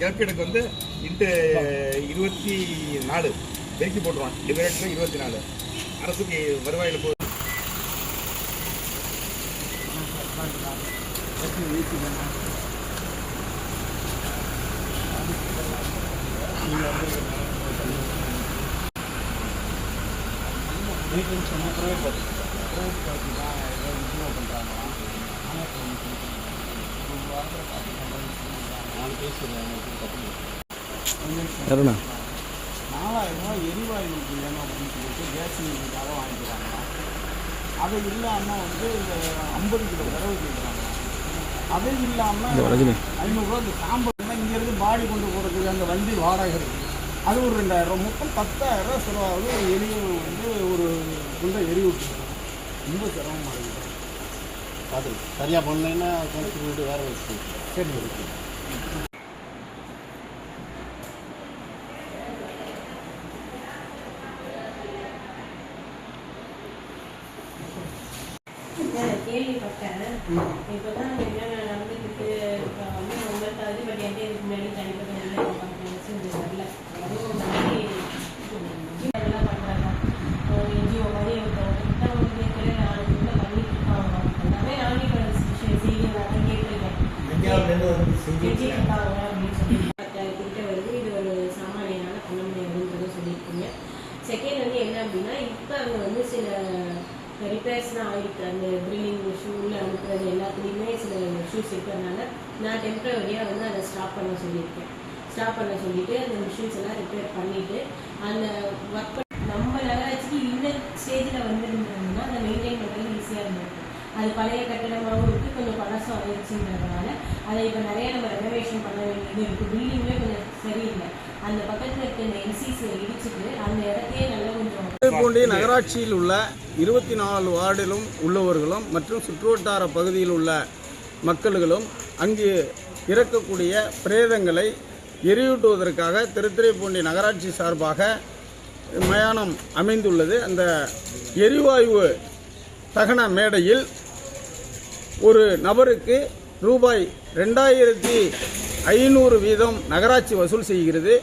கேப்டனுக்கு வந்து இன்ட்டு 24 பெருக்கி போட்டுருவான். டிவைடட் 24 அரசுக்கு வருவாயில் போகுது. அருணா 4000 ரூபாய் எரிவாயுக்கு வேணும் அப்படின்னு சொல்லிட்டு கேஸ் சிலிண்டருக்காக வாங்கிக்கிறாங்க. அது இல்லாமல் வந்து இந்த 50 கிலோ விரவு கேட்குறாங்க. அது இல்லாமல் 500 ரூபா இந்த சாம்பல் இங்கேருந்து பாடி கொண்டு போகிறதுக்கு அந்த வண்டி வாடகை இருக்குது. அது ஒரு 2000 ரூபா, மொத்தம் 10,000 ரூபா செலவாகுது. ஒரு எரியை வந்து ஒரு குண்டை எரி விட்டுருக்காங்க. ரொம்ப சிரமமாக இருக்குது. அது சரியாக பண்ணலைன்னா வீடு வேறு வச்சு சரி இருக்குது. கேள்விப்பட்டேன். இப்போதான் என்னென்ன நடந்துக்கிட்டு வந்து உங்களுக்கு அது பட் என்கிட்ட இதுக்கு முன்னாடி தனிப்பட்ட வரல. அதுவும் மாதிரி அதெல்லாம் பண்ணுறாங்க. என்ஜிஓ மாதிரி கிட்ட வந்து 4 வீட்டில் பண்ணிட்டு இருக்காங்க. எல்லாமே ஆண்டியோட செய்தி நான் கேட்டிருக்கேன். செஞ்சுருக்காங்க அப்படின்னு சொல்லி கிட்ட வருது. இது ஒரு சாமானியனால பண்ண முடியாதுன்றதை சொல்லியிருக்கீங்க. செகண்ட் வந்து என்ன அப்படின்னா, இப்போ அங்கே வந்து சில ரிப்பேர்ஸ்லாம் ஆகிருக்கு. அந்த ட்ரில்லிங் ஷூவில் அனுப்புறது எல்லாத்துலேயுமே சில இஷ்யூஸ் இருக்கிறதுனால நான் டெம்பரவரியாக வந்து அதை ஸ்டாப் பண்ண சொல்லியிருக்கேன். ஸ்டாப் பண்ண சொல்லிவிட்டு அந்த மிஷின்ஸ் எல்லாம் ரிப்பேர் பண்ணிவிட்டு அந்த ஒர்க் நம்ம நகராட்சிக்கு இந்த ஸ்டேஜில் வந்துருந்தோம்னா அதை மெயின்டைன் பண்ணுறது ஈஸியாக இருந்திருக்கு. அது பழைய கட்டிடமாகவும் இருக்குது, கொஞ்சம் பழசம் ஆயிடுச்சுன்றதுனால அதை இப்போ நிறைய நம்ம ரெனோவேஷன் பண்ண வேண்டியது இருக்குது. பில்டிங்குமே கொஞ்சம் சரியில்லை. அந்த பக்கத்தில் இருக்க இந்த என்சிசியை இடிச்சுட்டு அந்த இடத்தையே நல்லா கொஞ்சம் திருத்துறைப்பூண்டி நகராட்சியில் உள்ள 24 வார்டிலும் உள்ளவர்களும் மற்றும் சுற்றுவட்டார பகுதியில் உள்ள மக்களும் அங்கு இறக்கக்கூடிய பிரேதங்களை எரியூட்டுவதற்காக திருத்துறைப்பூண்டி நகராட்சி சார்பாக மயானம் அமைந்துள்ளது. அந்த எரிவாயு தகன மேடையில் ஒரு நபருக்கு ரூபாய் 2500 வீதம் நகராட்சி வசூல் செய்கிறது.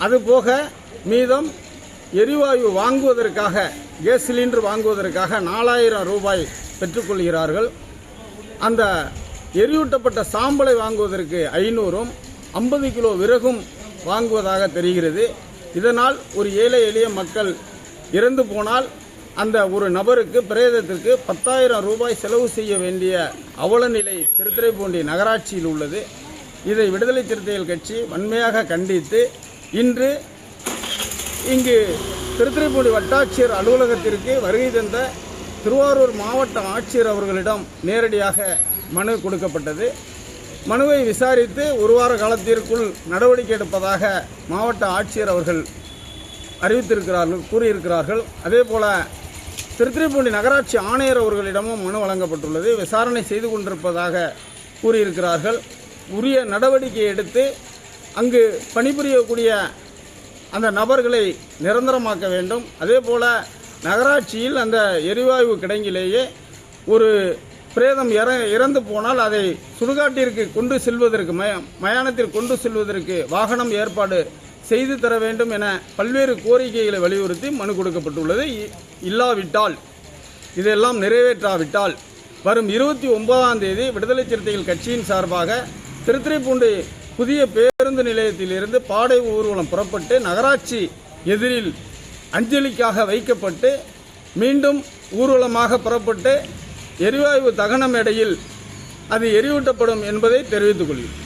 அதுபோக மீதம் எரிவாயு வாங்குவதற்காக, கேஸ் சிலிண்டர் வாங்குவதற்காக 4000 ரூபாய் பெற்றுக்கொள்கிறார்கள். அந்த எரியூட்டப்பட்ட சாம்பலை வாங்குவதற்கு 500ம் 50 கிலோ விறகும் வாங்குவதாக தெரிகிறது. இதனால் ஒரு ஏழை எளிய மக்கள் இறந்து போனால் அந்த ஒரு நபருக்கு பிரேதத்திற்கு 10,000 ரூபாய் செலவு செய்ய வேண்டிய அவலநிலை திருத்துறைப்பூண்டி நகராட்சியில் உள்ளது. இதை விடுதலை சிறுத்தைகள் கட்சி வன்மையாக கண்டித்து இன்று இங்கு திருத்துறைப்பூண்டி வட்டாட்சியர் அலுவலகத்திற்கு வருகை தந்த திருவாரூர் மாவட்ட ஆட்சியர் அவர்களிடம் நேரடியாக மனு கொடுக்கப்பட்டது. மனுவை விசாரித்து ஒரு வார காலத்திற்குள் நடவடிக்கை எடுப்பதாக மாவட்ட ஆட்சியர் அவர்கள் கூறியிருக்கிறார்கள். அதேபோல திருத்துறைப்பூண்டி நகராட்சி ஆணையர் அவர்களிடமும் மனு வழங்கப்பட்டுள்ளது. விசாரணை செய்து கொண்டிருப்பதாக கூறியிருக்கிறார்கள். உரிய நடவடிக்கை எடுத்து அங்கு பணிபுரியக்கூடிய அந்த நபர்களை நிரந்தரமாக்க வேண்டும். அதேபோல நகராட்சியில் அந்த எரிவாயு கிடங்கிலேயே ஒரு பிரேதம் இறந்து போனால் அதை சுடுகாட்டிற்கு கொண்டு செல்வதற்கு, மயானத்தில் கொண்டு செல்வதற்கு வாகனம் ஏற்பாடு செய்து தர வேண்டும் என பல்வேறு கோரிக்கைகளை வலியுறுத்தி மனு கொடுக்கப்பட்டுள்ளது. இல்லாவிட்டால், இதெல்லாம் நிறைவேற்றாவிட்டால் வரும் 29ஆம் தேதி விடுதலை சிறுத்தைகள் கட்சியின் சார்பாக திருத்துறைப்பூண்டி புதிய பேருந்து நிலையத்திலிருந்து பாடை ஊர்வலம் புறப்பட்டு நகராட்சி எதிரில் அஞ்சலிக்காக வைக்கப்பட்டு மீண்டும் ஊர்வலமாக புறப்பட்டு எரிவாயு தகன மேடையில் அது எரியூட்டப்படும் என்பதை தெரிவித்துக் கொள்கிறேன்.